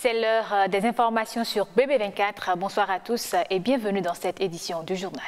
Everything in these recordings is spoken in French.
C'est l'heure des informations sur BB24. Bonsoir à tous et bienvenue dans cette édition du journal.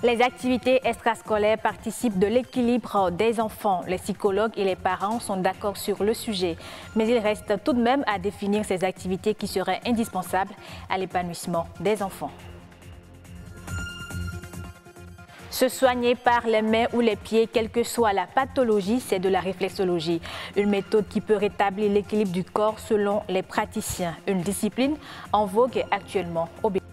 Les activités extrascolaires participent de l'équilibre des enfants. Les psychologues et les parents sont d'accord sur le sujet. Mais il reste tout de même à définir ces activités qui seraient indispensables à l'épanouissement des enfants. Se soigner par les mains ou les pieds, quelle que soit la pathologie, c'est de la réflexologie. Une méthode qui peut rétablir l'équilibre du corps selon les praticiens. Une discipline en vogue actuellement au Bénin.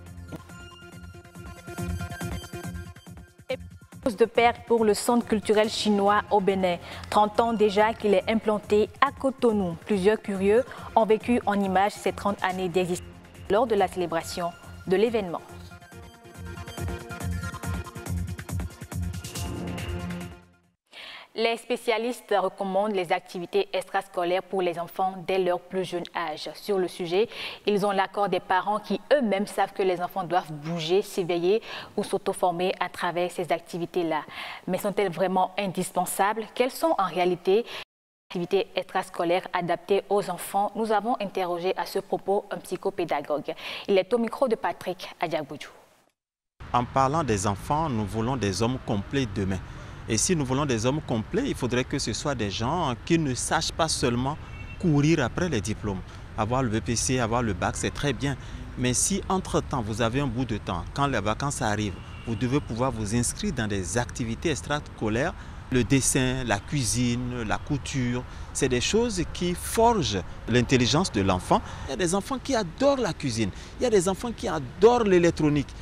De pair pour le Centre culturel chinois au Bénin. 30 ans déjà qu'il est implanté à Cotonou. Plusieurs curieux ont vécu en images ces 30 années d'existence lors de la célébration de l'événement. Les spécialistes recommandent les activités extrascolaires pour les enfants dès leur plus jeune âge. Sur le sujet, ils ont l'accord des parents qui eux-mêmes savent que les enfants doivent bouger, s'éveiller ou s'auto-former à travers ces activités-là. Mais sont-elles vraiment indispensables? Quelles sont en réalité les activités extrascolaires adaptées aux enfants? Nous avons interrogé à ce propos un psychopédagogue. Il est au micro de Patrick Adiaboudjou. En parlant des enfants, nous voulons des hommes complets demain. Et si nous voulons des hommes complets, il faudrait que ce soit des gens qui ne sachent pas seulement courir après les diplômes. Avoir le BPC, avoir le bac, c'est très bien. Mais si entre-temps, vous avez un bout de temps, quand les vacances arrivent, vous devez pouvoir vous inscrire dans des activités extrascolaires. Le dessin, la cuisine, la couture, c'est des choses qui forgent l'intelligence de l'enfant. Il y a des enfants qui adorent la cuisine, il y a des enfants qui adorent l'électronique.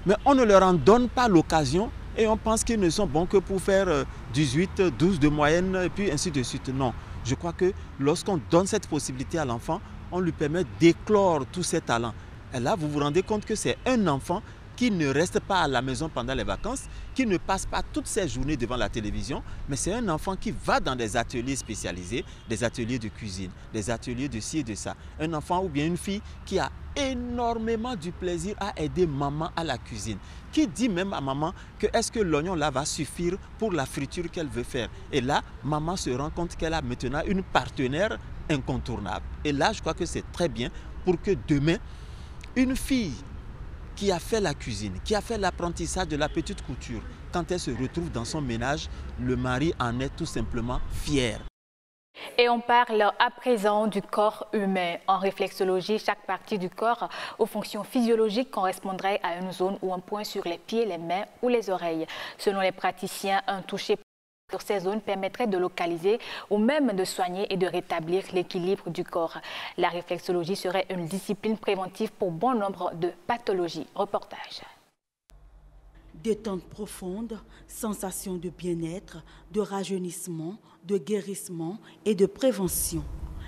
Mais on ne leur en donne pas l'occasion. Et on pense qu'ils ne sont bons que pour faire 18, 12 de moyenne et puis ainsi de suite. Non, je crois que lorsqu'on donne cette possibilité à l'enfant, on lui permet d'éclore tous ses talents. Et là, vous vous rendez compte que c'est un enfant qui ne reste pas à la maison pendant les vacances, qui ne passe pas toutes ses journées devant la télévision, mais c'est un enfant qui va dans des ateliers spécialisés, des ateliers de cuisine, des ateliers de ci et de ça. Un enfant ou bien une fille qui a énormément du plaisir à aider maman à la cuisine, qui dit même à maman que est-ce que l'oignon là va suffire pour la friture qu'elle veut faire. Et là, maman se rend compte qu'elle a maintenant une partenaire incontournable. Et là, je crois que c'est très bien pour que demain, une fille qui a fait la cuisine, qui a fait l'apprentissage de la petite couture, quand elle se retrouve dans son ménage, le mari en est tout simplement fier. Et on parle à présent du corps humain. En réflexologie, chaque partie du corps aux fonctions physiologiques correspondrait à une zone ou un point sur les pieds, les mains ou les oreilles. Selon les praticiens, un toucher sur ces zones permettrait de localiser ou même de soigner et de rétablir l'équilibre du corps. La réflexologie serait une discipline préventive pour bon nombre de pathologies. Reportage. Détente profonde, sensation de bien-être, de rajeunissement, de guérissement et de prévention.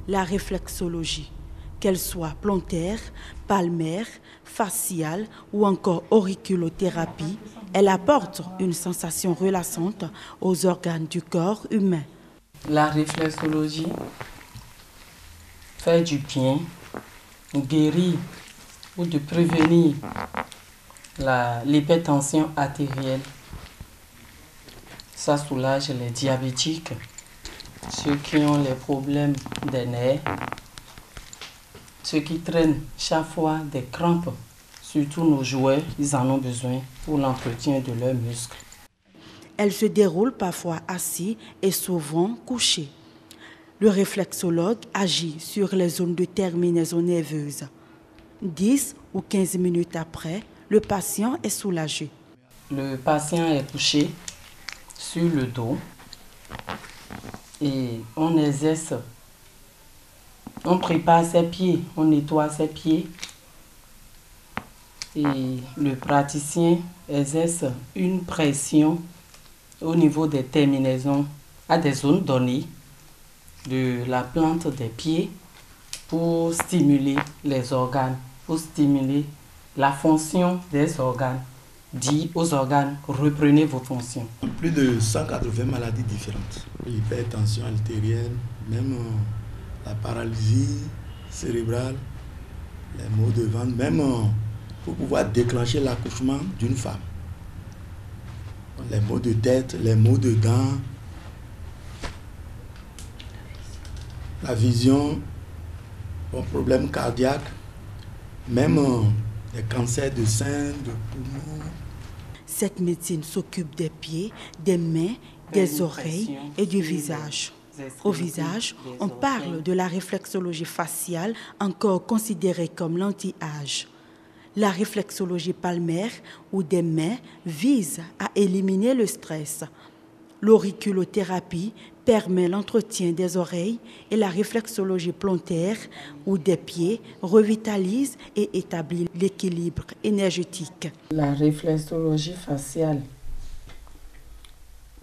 La réflexologie, qu'elle soit plantaire, palmaire, faciale ou encore auriculothérapie, elle apporte une sensation relaxante aux organes du corps humain. La réflexologie fait du bien, guérit ou de prévenir l'hypertension artérielle. Ça soulage les diabétiques, ceux qui ont les problèmes des nerfs, ceux qui traînent chaque fois des crampes. Surtout nos joueurs, ils en ont besoin pour l'entretien de leurs muscles. Elle se déroule parfois assis et souvent couché. Le réflexologue agit sur les zones de terminaison nerveuse. 10 ou 15 minutes après, le patient est soulagé. Le patient est couché sur le dos et on exerce, on prépare ses pieds, on nettoie ses pieds et le praticien exerce une pression au niveau des terminaisons à des zones données de la plante des pieds pour stimuler les organes, pour stimuler la fonction des organes. Dit aux organes, reprenez vos fonctions. Plus de 180 maladies différentes. L'hypertension artérielle, même la paralysie cérébrale, les maux de ventre, même pour pouvoir déclencher l'accouchement d'une femme. Les maux de tête, les maux de dents, la vision, bon, problème cardiaque, même les cancers de sein, de poumons. Cette médecine s'occupe des pieds, des mains, des oreilles et du visage. Au visage, on parle de la réflexologie faciale, encore considérée comme l'anti-âge. La réflexologie palmaire ou des mains vise à éliminer le stress. L'auriculothérapie permet l'entretien des oreilles et la réflexologie plantaire ou des pieds revitalise et établit l'équilibre énergétique. La réflexologie faciale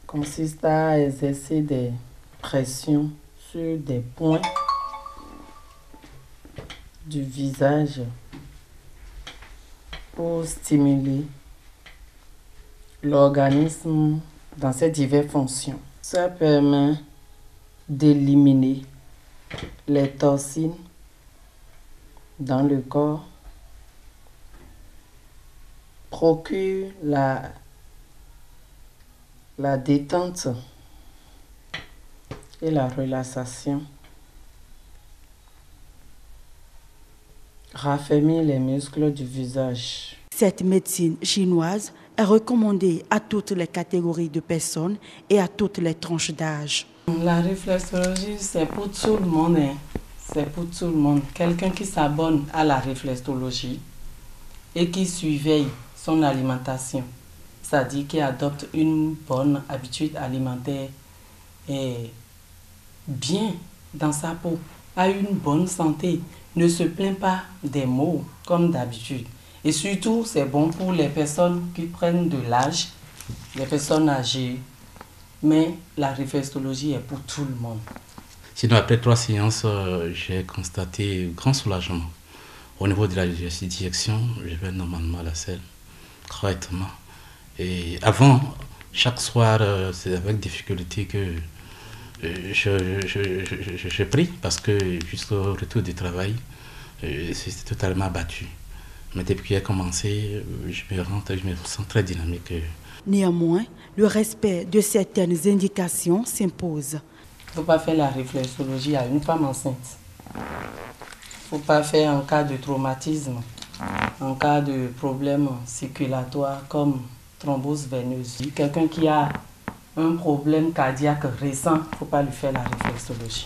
consiste à exercer des pressions sur des points du visage pour stimuler l'organisme dans ses diverses fonctions. Ça permet d'éliminer les toxines dans le corps, procure la détente et la relaxation, raffermit les muscles du visage. Cette médecine chinoise est recommandée à toutes les catégories de personnes et à toutes les tranches d'âge. La réflexologie, c'est pour tout le monde. C'est pour tout le monde. Quelqu'un qui s'abonne à la réflexologie et qui surveille son alimentation, c'est-à-dire qui adopte une bonne habitude alimentaire et bien dans sa peau, a une bonne santé, ne se plaint pas des maux comme d'habitude. Et surtout, c'est bon pour les personnes qui prennent de l'âge, les personnes âgées. Mais la réflexologie est pour tout le monde. Sinon, après 3 séances, j'ai constaté un grand soulagement. Au niveau de la digestion, je vais normalement à la selle, correctement. Et avant, chaque soir, c'est avec difficulté que je prie, parce que jusqu'au retour du travail, c'est totalement abattu. Mais depuis qu'il a commencé, je me sens très dynamique. Néanmoins, le respect de certaines indications s'impose. Il ne faut pas faire la réflexologie à une femme enceinte. Il ne faut pas faire en cas de traumatisme, en cas de problème circulatoire comme thrombose veineuse. Quelqu'un qui a un problème cardiaque récent, il ne faut pas lui faire la réflexologie.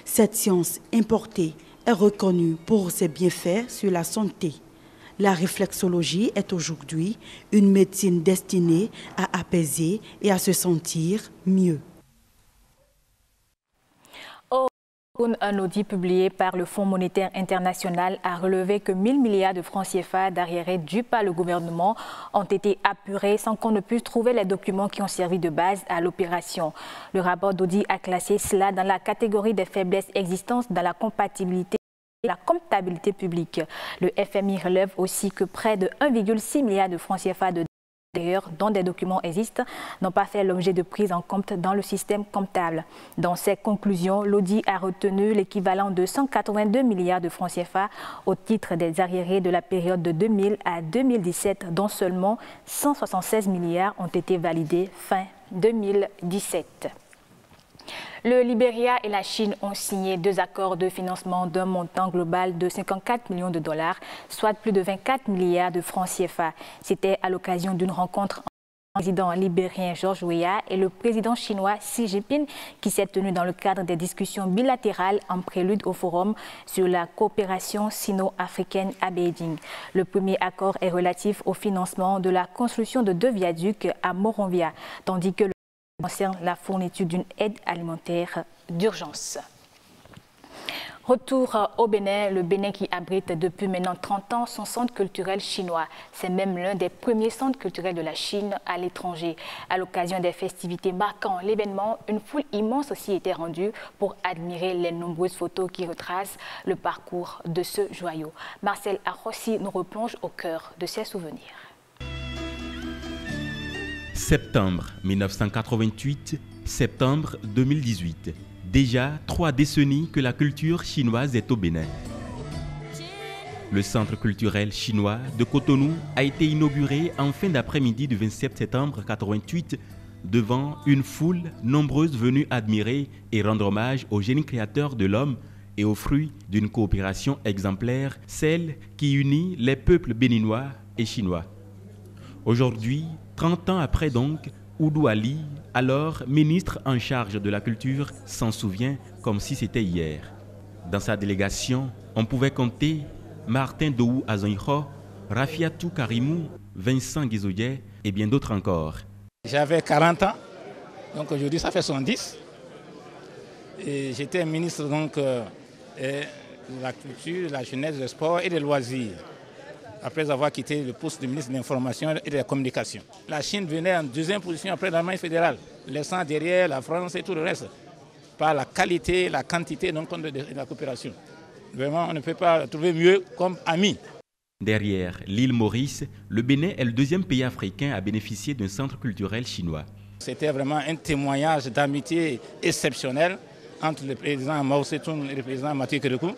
Cette science importée est reconnue pour ses bienfaits sur la santé. La réflexologie est aujourd'hui une médecine destinée à apaiser et à se sentir mieux. Un audit publié par le Fonds monétaire international a relevé que 1000 milliards de francs CFA d'arriérés dus par le gouvernement ont été apurés sans qu'on ne puisse trouver les documents qui ont servi de base à l'opération. Le rapport d'audit a classé cela dans la catégorie des faiblesses existantes dans la comptabilité publique. Le FMI relève aussi que près de 1,6 milliard de francs CFA de d'ailleurs, dont des documents existent, n'ont pas fait l'objet de prise en compte dans le système comptable. Dans ses conclusions, l'audit a retenu l'équivalent de 182 milliards de francs CFA au titre des arriérés de la période de 2000 à 2017, dont seulement 176 milliards ont été validés fin 2017. Le Libéria et la Chine ont signé 2 accords de financement d'un montant global de 54 millions de dollars, soit plus de 24 milliards de francs CFA. C'était à l'occasion d'une rencontre entre le président libérien George Weah et le président chinois Xi Jinping qui s'est tenue dans le cadre des discussions bilatérales en prélude au forum sur la coopération sino-africaine à Beijing. Le premier accord est relatif au financement de la construction de 2 viaducs à Monrovia, tandis que le concerne la fourniture d'une aide alimentaire d'urgence. Retour au Bénin, le Bénin qui abrite depuis maintenant 30 ans son centre culturel chinois. C'est même l'un des premiers centres culturels de la Chine à l'étranger. À l'occasion des festivités marquant l'événement, une foule immense aussi était rendue pour admirer les nombreuses photos qui retracent le parcours de ce joyau. Marcel Arrossi nous replonge au cœur de ses souvenirs. Septembre 1988, septembre 2018. Déjà 3 décennies que la culture chinoise est au Bénin. Le centre culturel chinois de Cotonou a été inauguré en fin d'après-midi du 27 septembre 1988 devant une foule nombreuse venue admirer et rendre hommage au génie créateur de l'homme et aux fruits d'une coopération exemplaire, celle qui unit les peuples béninois et chinois. Aujourd'hui, 30 ans après donc, Oudou Ali, alors ministre en charge de la culture, s'en souvient comme si c'était hier. Dans sa délégation, on pouvait compter Martin Dou Azonho, Rafiatou Karimou, Vincent Guizouye et bien d'autres encore. J'avais 40 ans, donc aujourd'hui ça fait 70. Et j'étais ministre donc, de la culture, de la jeunesse, du sport et des loisirs, après avoir quitté le poste de ministre de l'Information et de la Communication. La Chine venait en deuxième position après l'Allemagne fédérale, laissant derrière la France et tout le reste, par la qualité, la quantité donc, de la coopération. Vraiment, on ne peut pas trouver mieux comme amis. Derrière l'île Maurice, le Bénin est le deuxième pays africain à bénéficier d'un centre culturel chinois. C'était vraiment un témoignage d'amitié exceptionnel entre le président Mao Tse-tung et le président Mathieu Kérékou.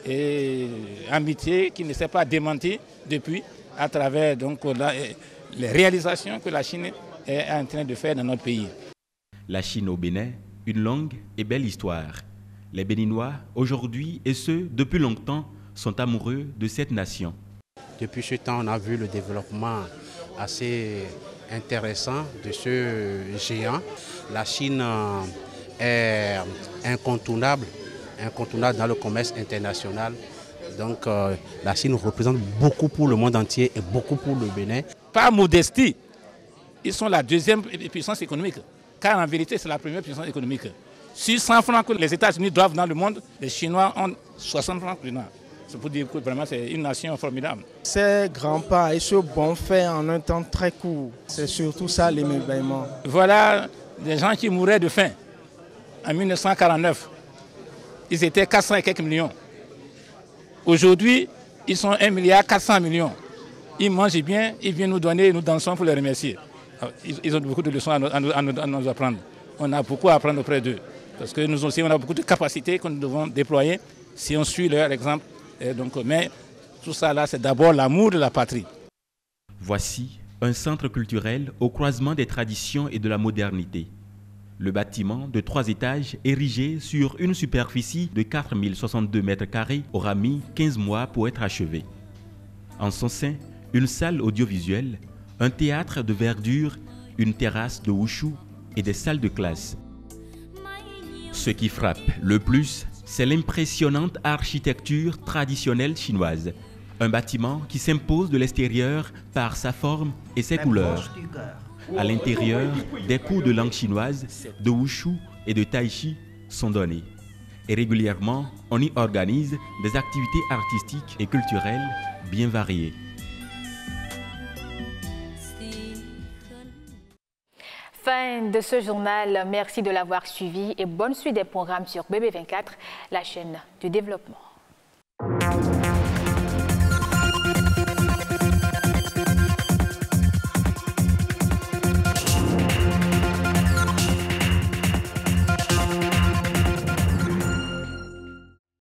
Et amitié qui ne s'est pas démentie depuis à travers donc, les réalisations que la Chine est en train de faire dans notre pays. La Chine au Bénin, une longue et belle histoire. Les Béninois, aujourd'hui et ceux depuis longtemps, sont amoureux de cette nation. Depuis ce temps, on a vu le développement assez intéressant de ce géant. La Chine est incontournable dans le commerce international. Donc la Chine représente beaucoup pour le monde entier et beaucoup pour le Bénin. Par modestie, ils sont la deuxième puissance économique, car en vérité c'est la première puissance économique. Sur 100 francs que les États-Unis doivent dans le monde, les Chinois ont 60 francs plus. C'est pour dire que vraiment c'est une nation formidable. Ces grands pas et ce bon fait en un temps très court, c'est surtout ça l'émerveillement. Voilà des gens qui mouraient de faim en 1949. Ils étaient 400 et quelques millions. Aujourd'hui, ils sont 1,4 milliard. Ils mangent bien, ils viennent nous donner et nous dansons pour les remercier. Ils ont beaucoup de leçons à nous apprendre. On a beaucoup à apprendre auprès d'eux. Parce que nous aussi, on a beaucoup de capacités que nous devons déployer si on suit leur exemple. Et donc, mais tout ça là, c'est d'abord l'amour de la patrie. Voici un centre culturel au croisement des traditions et de la modernité. Le bâtiment de 3 étages, érigé sur une superficie de 4062 mètres carrés, aura mis 15 mois pour être achevé. En son sein, une salle audiovisuelle, un théâtre de verdure, une terrasse de wushu et des salles de classe. Ce qui frappe le plus, c'est l'impressionnante architecture traditionnelle chinoise. Un bâtiment qui s'impose de l'extérieur par sa forme et ses couleurs. À l'intérieur, des cours de langue chinoise, de wushu et de tai chi sont donnés. Et régulièrement, on y organise des activités artistiques et culturelles bien variées. Fin de ce journal, merci de l'avoir suivi et bonne suite des programmes sur BB24, la chaîne du développement.